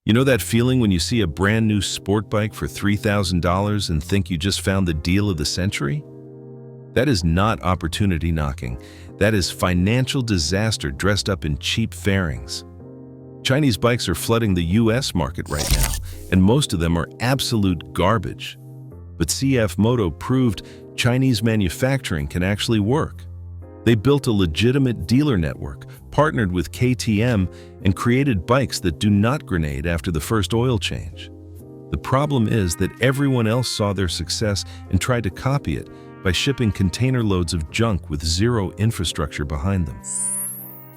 You know that feeling when you see a brand new sport bike for $3,000 and think you just found the deal of the century? That is not opportunity knocking. That is financial disaster dressed up in cheap fairings. Chinese bikes are flooding the US market right now, and most of them are absolute garbage. But CFMoto proved Chinese manufacturing can actually work. They built a legitimate dealer network, partnered with KTM, and created bikes that do not grenade after the first oil change. The problem is that everyone else saw their success and tried to copy it by shipping container loads of junk with zero infrastructure behind them.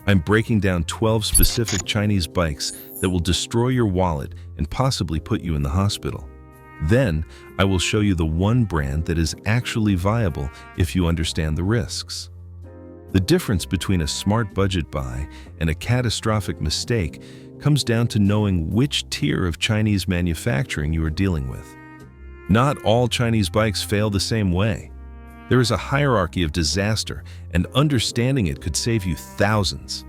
I'm breaking down 12 specific Chinese bikes that will destroy your wallet and possibly put you in the hospital. Then, I will show you the one brand that is actually viable if you understand the risks. The difference between a smart budget buy and a catastrophic mistake comes down to knowing which tier of Chinese manufacturing you are dealing with. Not all Chinese bikes fail the same way. There is a hierarchy of disaster, and understanding it could save you thousands.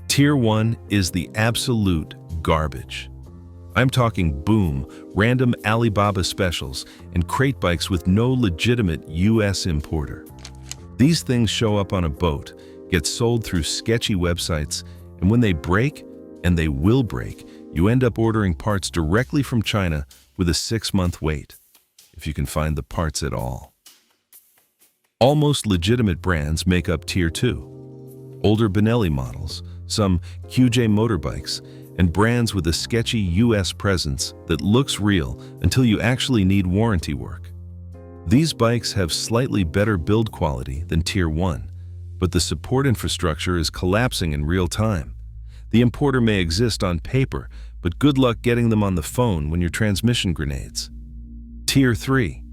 Tier 1 is the absolute garbage. I'm talking boom, random Alibaba specials, and crate bikes with no legitimate US importer. These things show up on a boat, get sold through sketchy websites, and when they break, and they will break, you end up ordering parts directly from China with a 6-month wait, if you can find the parts at all. Almost legitimate brands make up Tier 2. Older Benelli models, some QJ motorbikes, and brands with a sketchy US presence that looks real until you actually need warranty work. These bikes have slightly better build quality than Tier 1, but the support infrastructure is collapsing in real time. The importer may exist on paper, but good luck getting them on the phone when your transmission grenades. Tier 3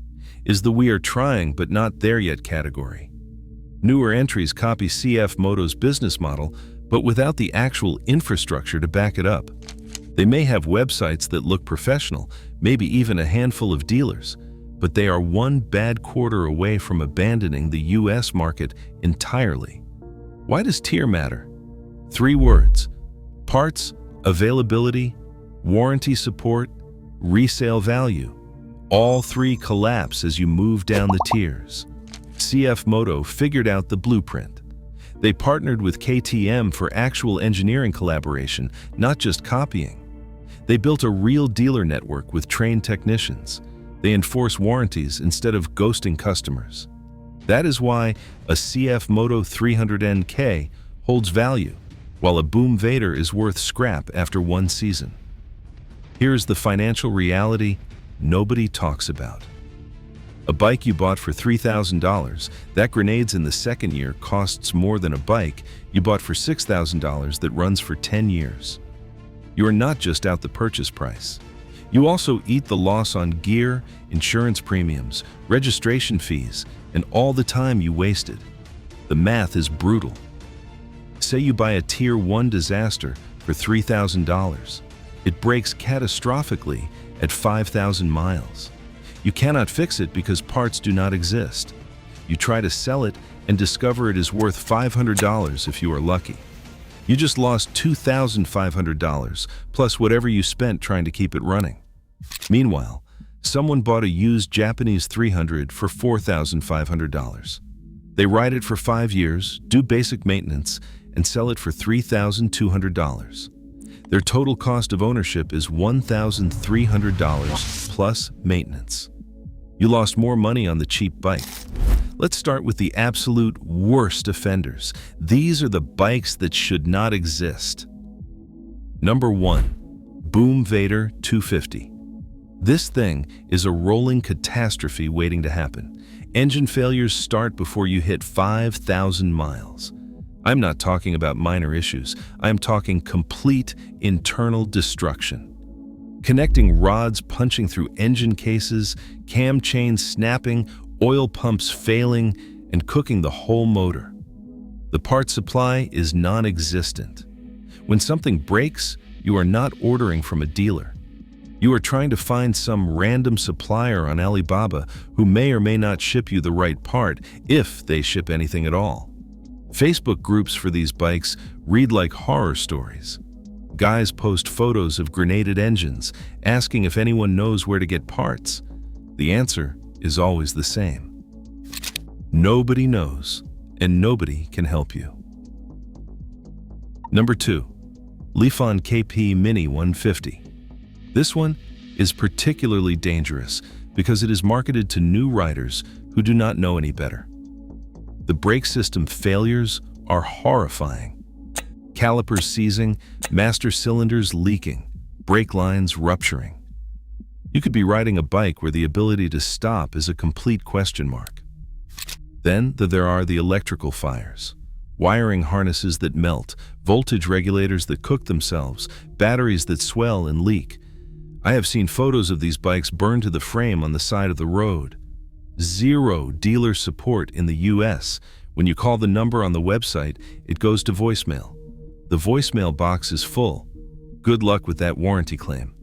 is the we are trying but not there yet category. Newer entries copy CFMoto's business model, but without the actual infrastructure to back it up. They may have websites that look professional, maybe even a handful of dealers, but they are one bad quarter away from abandoning the US market entirely. Why does tier matter? 3 words: parts, availability, warranty support, resale value. All 3 collapse as you move down the tiers. CFMoto figured out the blueprint. They partnered with KTM for actual engineering collaboration, not just copying. They built a real dealer network with trained technicians. They enforce warranties instead of ghosting customers. That is why a CFMoto 300NK holds value, while a Boom Vader is worth scrap after 1 season. Here's the financial reality nobody talks about. A bike you bought for $3,000, that grenades in the 2nd year costs more than a bike you bought for $6,000 that runs for 10 years. You are not just out the purchase price. You also eat the loss on gear, insurance premiums, registration fees, and all the time you wasted. The math is brutal. Say you buy a Tier 1 disaster for $3,000. It breaks catastrophically at 5,000 miles. You cannot fix it because parts do not exist. You try to sell it and discover it is worth $500 if you are lucky. You just lost $2,500 plus whatever you spent trying to keep it running. Meanwhile, someone bought a used Japanese 300 for $4,500. They ride it for 5 years, do basic maintenance, and sell it for $3,200. Their total cost of ownership is $1,300 plus maintenance. You lost more money on the cheap bike. Let's start with the absolute worst offenders. These are the bikes that should not exist. Number 1. Boom Vader 250. This thing is a rolling catastrophe waiting to happen. Engine failures start before you hit 5,000 miles. I'm not talking about minor issues. I'm talking complete internal destruction. Connecting rods punching through engine cases, cam chains snapping, oil pumps failing, and cooking the whole motor. The part supply is non-existent. When something breaks, you are not ordering from a dealer. You are trying to find some random supplier on Alibaba who may or may not ship you the right part, if they ship anything at all. Facebook groups for these bikes read like horror stories. Guys post photos of grenaded engines, asking if anyone knows where to get parts. The answer is always the same. Nobody knows, and nobody can help you. Number 2. Lifan KP Mini 150. This one is particularly dangerous because it is marketed to new riders who do not know any better. The brake system failures are horrifying. Calipers seizing, master cylinders leaking, brake lines rupturing. You could be riding a bike where the ability to stop is a complete question mark. Then there are the electrical fires. Wiring harnesses that melt, voltage regulators that cook themselves, batteries that swell and leak. I have seen photos of these bikes burned to the frame on the side of the road. Zero dealer support in the US. When you call the number on the website, it goes to voicemail. The voicemail box is full. Good luck with that warranty claim.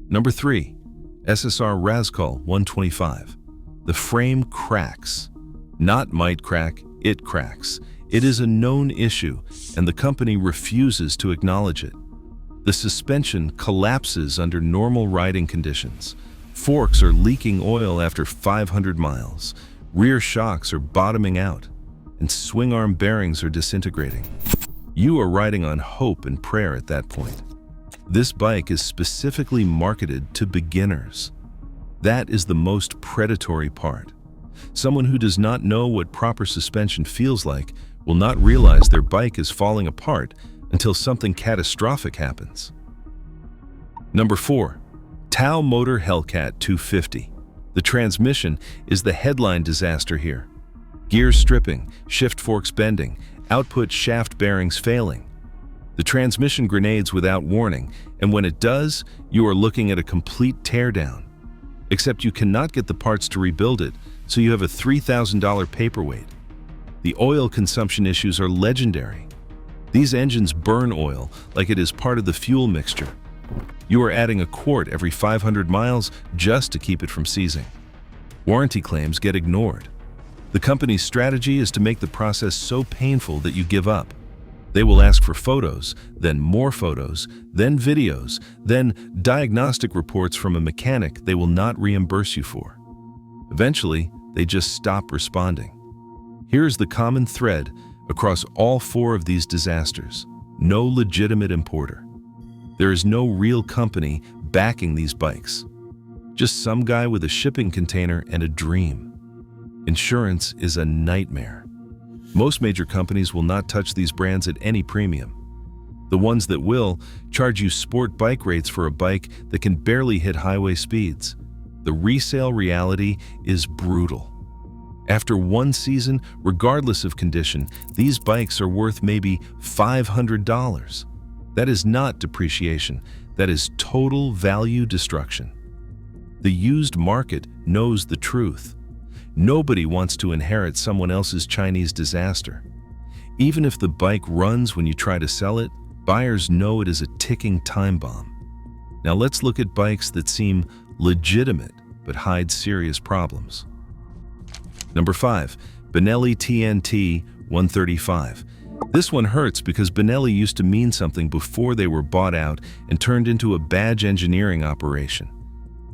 Number 3. SSR Razkal 125. The frame cracks. Not might crack, it cracks. It is a known issue, and the company refuses to acknowledge it. The suspension collapses under normal riding conditions. Forks are leaking oil after 500 miles. Rear shocks are bottoming out, and swing arm bearings are disintegrating. You are riding on hope and prayer at that point. This bike is specifically marketed to beginners. That is the most predatory part. Someone who does not know what proper suspension feels like will not realize their bike is falling apart until something catastrophic happens. Number 4. Tao Motor Hellcat 250. The transmission is the headline disaster here. Gears stripping, shift forks bending, output shaft bearings failing. The transmission grenades without warning, and when it does, you are looking at a complete teardown. Except you cannot get the parts to rebuild it, so you have a $3,000 paperweight. The oil consumption issues are legendary. These engines burn oil like it is part of the fuel mixture. You are adding a quart every 500 miles just to keep it from seizing. Warranty claims get ignored. The company's strategy is to make the process so painful that you give up. They will ask for photos, then more photos, then videos, then diagnostic reports from a mechanic they will not reimburse you for. Eventually, they just stop responding. Here's the common thread across all 4 of these disasters: no legitimate importer. There is no real company backing these bikes. Just some guy with a shipping container and a dream. Insurance is a nightmare. Most major companies will not touch these brands at any premium. The ones that will charge you sport bike rates for a bike that can barely hit highway speeds. The resale reality is brutal. After one season, regardless of condition, these bikes are worth maybe $500. That is not depreciation. That is total value destruction. The used market knows the truth. Nobody wants to inherit someone else's Chinese disaster. Even if the bike runs when you try to sell it, buyers know it is a ticking time bomb. Now let's look at bikes that seem legitimate but hide serious problems. Number 5. Benelli TNT 135. This one hurts because Benelli used to mean something before they were bought out and turned into a badge engineering operation.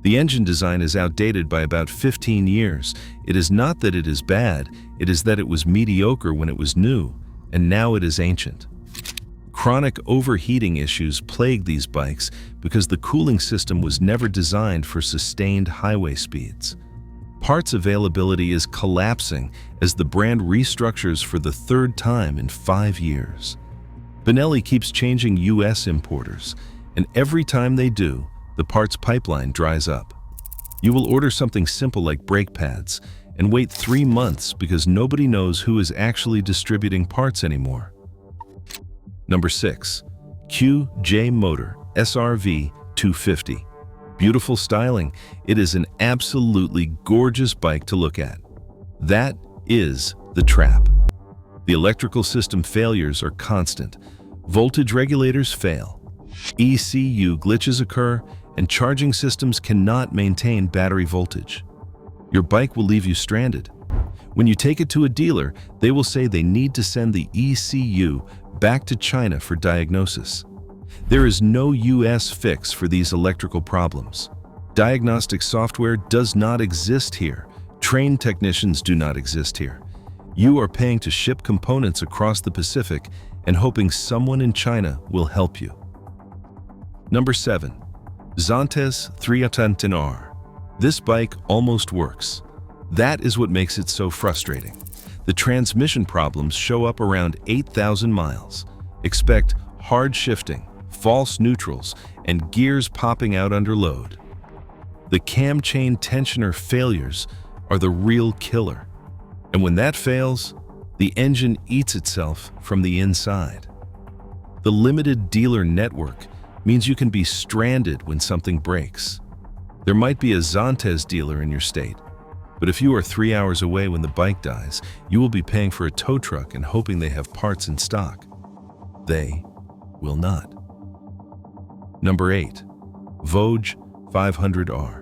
The engine design is outdated by about 15 years. It is not that it is bad, it is that it was mediocre when it was new, and now it is ancient. Chronic overheating issues plague these bikes because the cooling system was never designed for sustained highway speeds. Parts availability is collapsing as the brand restructures for the 3rd time in 5 years. Benelli keeps changing US importers, and every time they do, the parts pipeline dries up. You will order something simple like brake pads and wait 3 months because nobody knows who is actually distributing parts anymore. Number 6. QJ Motor SRV 250. Beautiful styling. It is an absolutely gorgeous bike to look at. That is the trap. The electrical system failures are constant. Voltage regulators fail. ECU glitches occur, and charging systems cannot maintain battery voltage. Your bike will leave you stranded. When you take it to a dealer, they will say they need to send the ECU back to China for diagnosis. There is no US fix for these electrical problems. Diagnostic software does not exist here. Trained technicians do not exist here. You are paying to ship components across the Pacific and hoping someone in China will help you. Number 7. Zantes 310R. This bike almost works. That is what makes it so frustrating. The transmission problems show up around 8,000 miles. Expect hard shifting, false neutrals, and gears popping out under load. The cam chain tensioner failures are the real killer. And when that fails, the engine eats itself from the inside. The limited dealer network means you can be stranded when something breaks. There might be a Zantes dealer in your state, but if you are 3 hours away when the bike dies, you will be paying for a tow truck and hoping they have parts in stock. They will not. Number 8. Vogue 500R.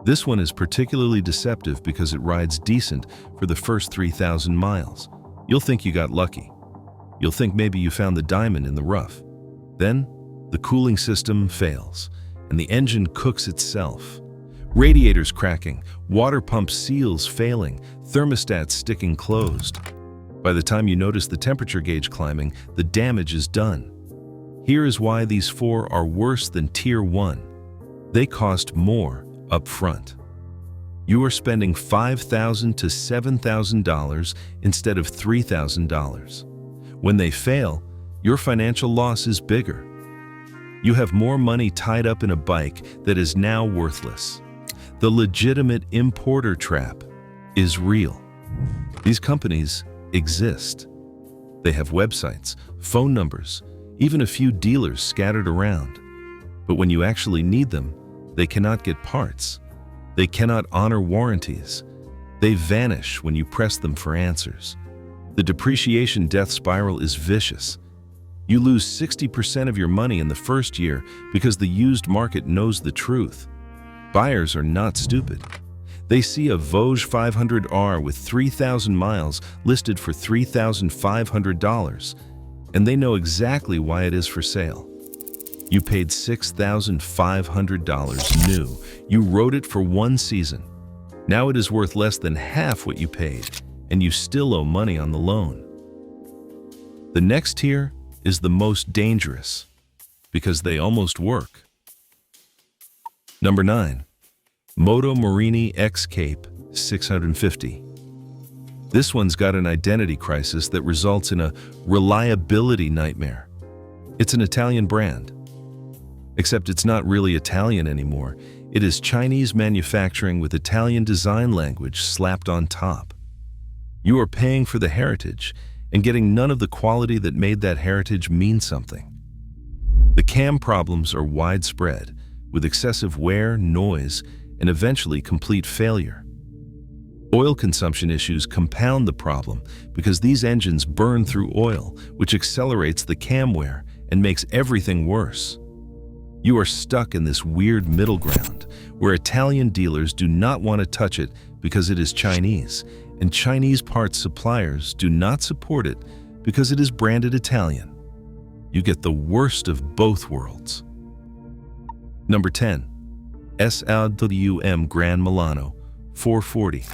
This one is particularly deceptive because it rides decent for the first 3,000 miles. You'll think you got lucky. You'll think maybe you found the diamond in the rough. Then, the cooling system fails, and the engine cooks itself. Radiators cracking, water pump seals failing, thermostats sticking closed. By the time you notice the temperature gauge climbing, the damage is done. Here is why these 4 are worse than Tier 1. They cost more up front. You are spending $5,000 to $7,000 instead of $3,000. When they fail, your financial loss is bigger. You have more money tied up in a bike that is now worthless. The legitimate importer trap is real. These companies exist. They have websites, phone numbers, even a few dealers scattered around. But when you actually need them, they cannot get parts. They cannot honor warranties. They vanish when you press them for answers. The depreciation death spiral is vicious. You lose 60% of your money in the first year because the used market knows the truth. Buyers are not stupid. They see a Vogue 500R with 3,000 miles listed for $3,500, and they know exactly why it is for sale. You paid $6,500 new. You rode it for 1 season. Now it is worth less than half what you paid, and you still owe money on the loan. The next tier is the most dangerous because they almost work. Number 9. Moto Morini X Cape 650. This one's got an identity crisis that results in a reliability nightmare. It's an Italian brand. Except it's not really Italian anymore. It is Chinese manufacturing with Italian design language slapped on top. You are paying for the heritage and getting none of the quality that made that heritage mean something. The cam problems are widespread, with excessive wear, noise, and eventually complete failure. Oil consumption issues compound the problem because these engines burn through oil, which accelerates the cam wear and makes everything worse. You are stuck in this weird middle ground where Italian dealers do not want to touch it because it is Chinese, and Chinese parts suppliers do not support it because it is branded Italian. You get the worst of both worlds. Number 10. SLWM Gran Milano 440.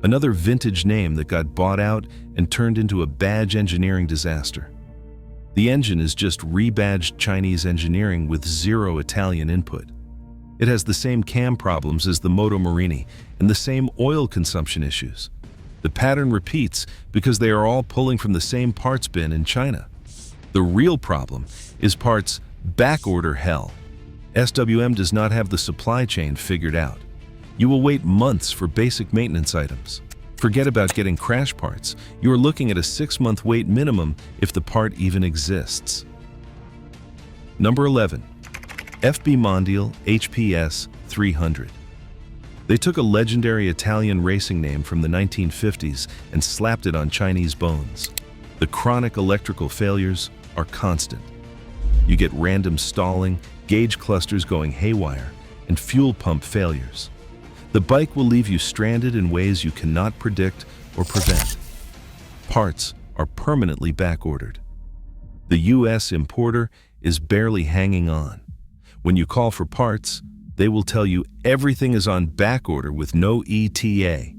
Another vintage name that got bought out and turned into a badge engineering disaster. The engine is just rebadged Chinese engineering with zero Italian input. It has the same cam problems as the Moto Morini and the same oil consumption issues. The pattern repeats because they are all pulling from the same parts bin in China. The real problem is parts backorder hell. SWM does not have the supply chain figured out. You will wait months for basic maintenance items. Forget about getting crash parts. You are looking at a 6-month wait minimum if the part even exists. Number 11. FB Mondial HPS 300. They took a legendary Italian racing name from the 1950s and slapped it on Chinese bones. The chronic electrical failures are constant. You get random stalling, gauge clusters going haywire, and fuel pump failures. The bike will leave you stranded in ways you cannot predict or prevent. Parts are permanently backordered. The US importer is barely hanging on. When you call for parts, they will tell you everything is on back order with no ETA.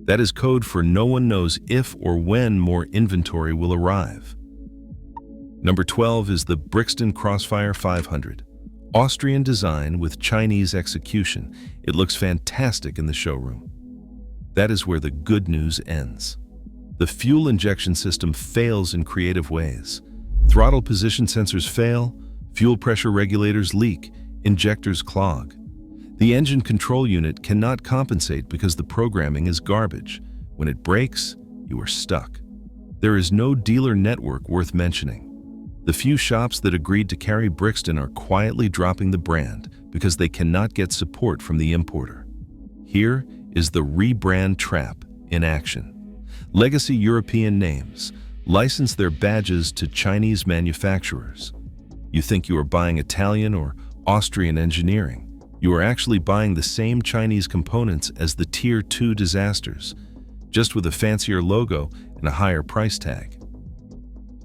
That is code for no one knows if or when more inventory will arrive. Number 12 is the Brixton Crossfire 500. Austrian design with Chinese execution. It looks fantastic in the showroom. That is where the good news ends. The fuel injection system fails in creative ways. Throttle position sensors fail, fuel pressure regulators leak, injectors clog. The engine control unit cannot compensate because the programming is garbage. When it breaks, you are stuck. There is no dealer network worth mentioning. The few shops that agreed to carry Brixton are quietly dropping the brand because they cannot get support from the importer. Here is the rebrand trap in action. Legacy European names license their badges to Chinese manufacturers. You think you are buying Italian or Austrian engineering. You are actually buying the same Chinese components as the Tier 2 disasters, just with a fancier logo and a higher price tag.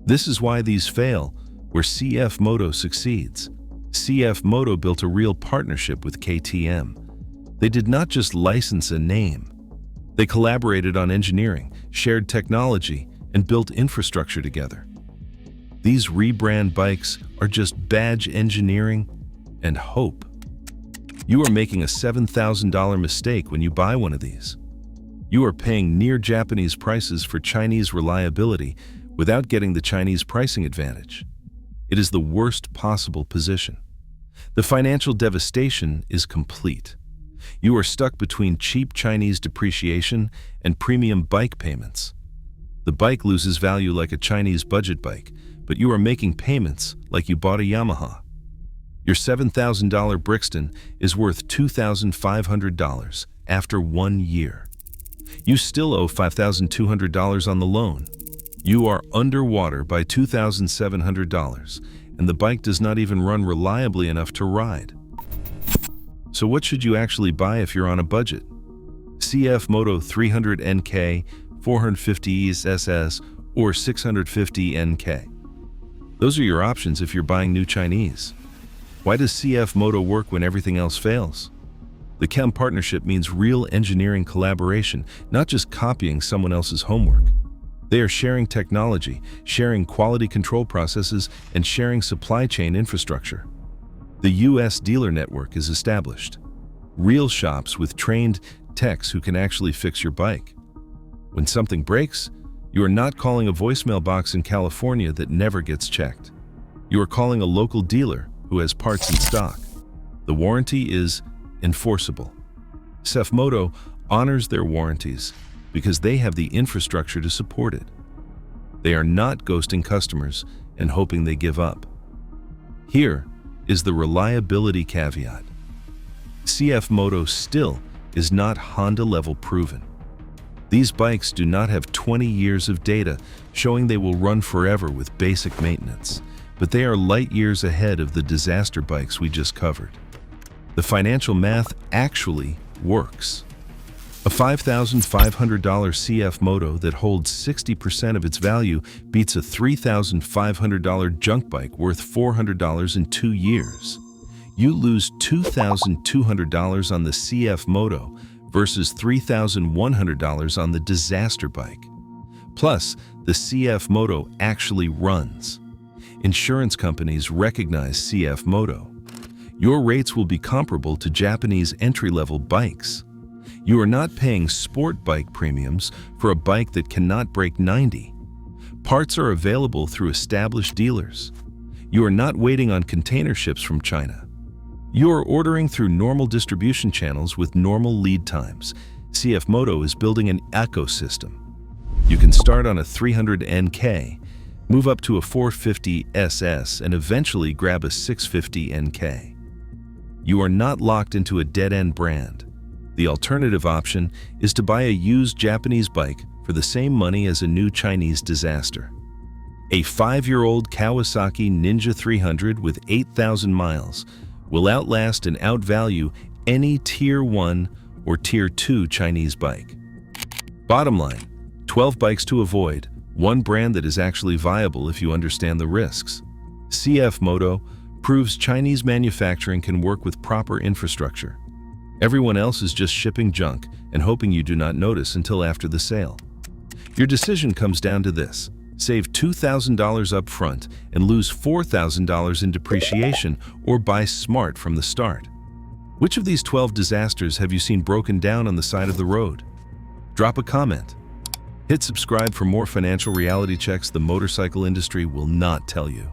This is why these fail, where CFMoto succeeds. CFMoto built a real partnership with KTM. They did not just license a name. They collaborated on engineering, shared technology, and built infrastructure together. These rebrand bikes are just badge engineering and hope. You are making a $7,000 mistake when you buy one of these. You are paying near Japanese prices for Chinese reliability without getting the Chinese pricing advantage. It is the worst possible position. The financial devastation is complete. You are stuck between cheap Chinese depreciation and premium bike payments. The bike loses value like a Chinese budget bike, but you are making payments like you bought a Yamaha. Your $7,000 Brixton is worth $2,500 after 1 year. You still owe $5,200 on the loan. You are underwater by $2,700, and the bike does not even run reliably enough to ride. So what should you actually buy if you're on a budget? CFMoto 300 NK, 450 SS, or 650 NK. Those are your options if you're buying new Chinese. Why does CFMoto work when everything else fails? The Chem partnership means real engineering collaboration, not just copying someone else's homework. They are sharing technology, sharing quality control processes, and sharing supply chain infrastructure. The US dealer network is established. Real shops with trained techs who can actually fix your bike. When something breaks, you are not calling a voicemail box in California that never gets checked. You are calling a local dealer who has parts in stock. The warranty is enforceable. CFMoto honors their warranties because they have the infrastructure to support it. They are not ghosting customers and hoping they give up. Here is the reliability caveat. CFMoto still is not Honda-level proven. These bikes do not have 20 years of data showing they will run forever with basic maintenance, but they are light years ahead of the disaster bikes we just covered. The financial math actually works. A $5,500 CFMoto that holds 60% of its value beats a $3,500 junk bike worth $400 in 2 years. You lose $2,200 on the CFMoto versus $3,100 on the disaster bike. Plus, the CFMoto actually runs. Insurance companies recognize CFMoto. Your rates will be comparable to Japanese entry-level bikes. You are not paying sport bike premiums for a bike that cannot break 90. Parts are available through established dealers. You are not waiting on container ships from China. You are ordering through normal distribution channels with normal lead times. CFMoto is building an ecosystem. You can start on a 300 NK, move up to a 450 SS, and eventually grab a 650 NK. You are not locked into a dead-end brand. The alternative option is to buy a used Japanese bike for the same money as a new Chinese disaster. A 5-year-old Kawasaki Ninja 300 with 8,000 miles will outlast and outvalue any Tier 1 or Tier 2 Chinese bike. Bottom line, 12 bikes to avoid, one brand that is actually viable if you understand the risks. CFMoto proves Chinese manufacturing can work with proper infrastructure. Everyone else is just shipping junk and hoping you do not notice until after the sale. Your decision comes down to this: save $2,000 up front and lose $4,000 in depreciation, or buy smart from the start. Which of these 12 disasters have you seen broken down on the side of the road? Drop a comment. Hit subscribe for more financial reality checks the motorcycle industry will not tell you.